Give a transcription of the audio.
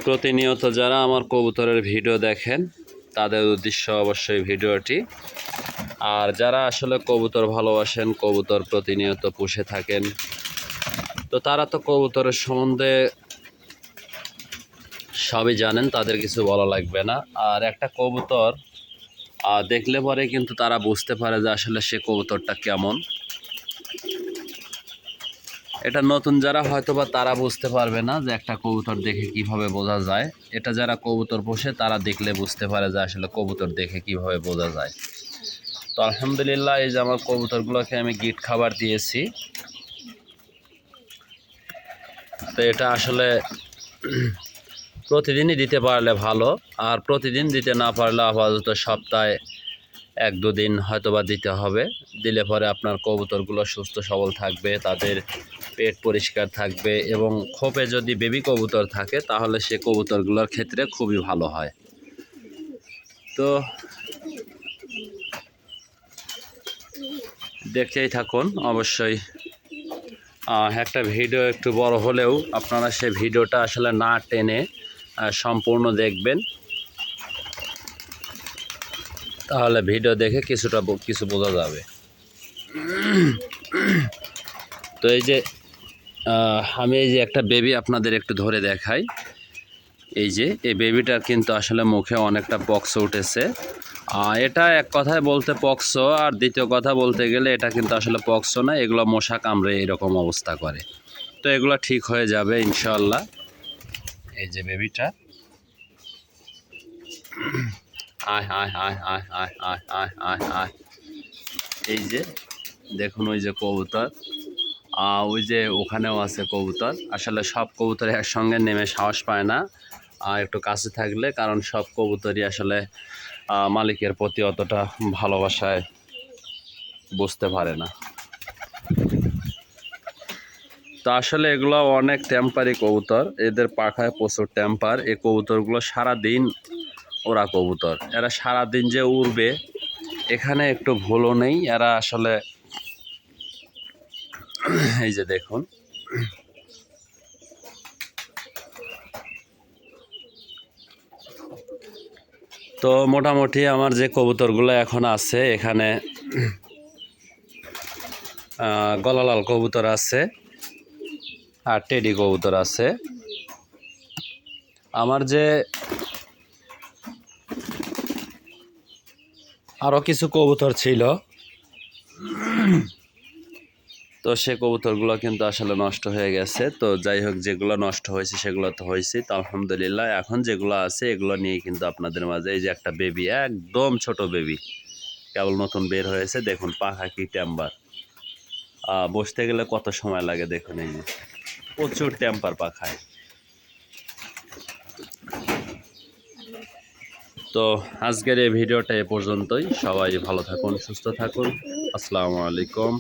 প্রতিনিয়ত যারা আমার কবুতরের ভিডিও দেখেন তাদের উদ্দেশ্য অবশ্যই ভিডিওটি। আর যারা আসলে কবুতর ভালোবাসেন, কবুতর প্রতিনিয়ত পুষে থাকেন, তো তারা তো কবুতরের সম্বন্ধে সবই জানেন, তাদের কিছু বলা লাগবে না। আর একটা কবুতর দেখলে পরে কিন্তু তারা বুঝতে পারে যে আসলে সে কবুতরটা কেমন। এটা নতুন যারা হয়তোবা তারা বুঝতে পারবে না যে একটা কবুতর দেখে কিভাবে বোঝা যায়। এটা যারা কবুতর পোষে তারা দেখলে বুঝতে পারে যে আসলে কবুতর দেখে কিভাবে বোঝা যায়। তো আলহামদুলিল্লাহ, এই যে আমার কবুতরগুলোকে আমি গিট খাবার দিয়েছি। তো এটা আসলে প্রতিদিনই দিতে পারলে ভালো, আর প্রতিদিন দিতে না পারলে আপাতত সপ্তাহে 1-2 দিন হয়তোবা দিতে হবে। দিলে পরে আপনার কবুতরগুলো সুস্থ সবল থাকবে, তাদের পেট পরিষ্কার থাকবে, এবং খোপে যদি বেবি কবুতর থাকে তাহলে সে কবুতরগুলোর ক্ষেত্রে খুবই ভালো হয়। তো দেখতেই থাকুন অবশ্যই। একটা ভিডিও একটু বড় হলেও আপনারা সে ভিডিওটা আসলে না টেনে সম্পূর্ণ দেখবেন, তাহলে ভিডিও দেখে কিছু বোঝা যাবে। তো এই যে আমি এই যে একটা বেবি আপনাদের একটু ধরে দেখাই। এই যে এই বেবিটার কিন্তু আসলে মুখে অনেকটা পক্স উঠেছে। এটা এক কথায় বলতে পক্স, আর দ্বিতীয় কথা বলতে গেলে এটা কিন্তু আসলে পক্স না, এগুলো মশা কামড়ে এরকম অবস্থা করে। তো এগুলো ঠিক হয়ে যাবে ইনশাআল্লাহ। এই যে বেবিটা, আয় আয় আয় আয় আয় আয় আয় আয় আয়, এই যে দেখুন ওই যে কবুতর, ওই যে ওখানেও আছে কবুতর। আসলে সব কবুতর একসঙ্গে নেমে সাহস পায় না একটু কাছে থাকলে, কারণ সব কবুতরই আসলে মালিকের প্রতি অতটা ভালোবাসায় বুঝতে পারে না। তো আসলে এগুলো অনেক টেম্পারি কবুতর, এদের পাখায় প্রচুর টেম্পার। এই কবুতরগুলো সারাদিন ওরা কবুতর, এরা সারাদিন যে উড়বে এখানে একটু ভুলও নেই। এরা আসলে এই যে দেখুন, তো মোটামুটি আমার যে কবুতরগুলো এখন আছে এখানে গলালাল কবুতর আছে আর টেডি কবুতর আছে। আমার যে আরও কিছু কবুতর ছিল, তো সে কবুতরগুলো কিন্তু আসলে নষ্ট হয়ে গেছে। তো যাই হোক, যেগুলো নষ্ট হয়েছে সেগুলো তো হয়েছে, তো আলহামদুলিল্লাহ এখন যেগুলো আছে এগুলো নিয়ে কিন্তু আপনাদের মাঝে এই যে একটা বেবি, একদম ছোট বেবি, কেবল নতুন বের হয়েছে। দেখুন পাখা কি টেম্পার, বসতে গেলে কত সময় লাগে দেখুন। এই যে প্রচুর টেম্পার পাখায়। তো আজকের এই ভিডিওটা এ পর্যন্তই। সবাই ভালো থাকুন, সুস্থ থাকুন। আসসালামু আলাইকুম।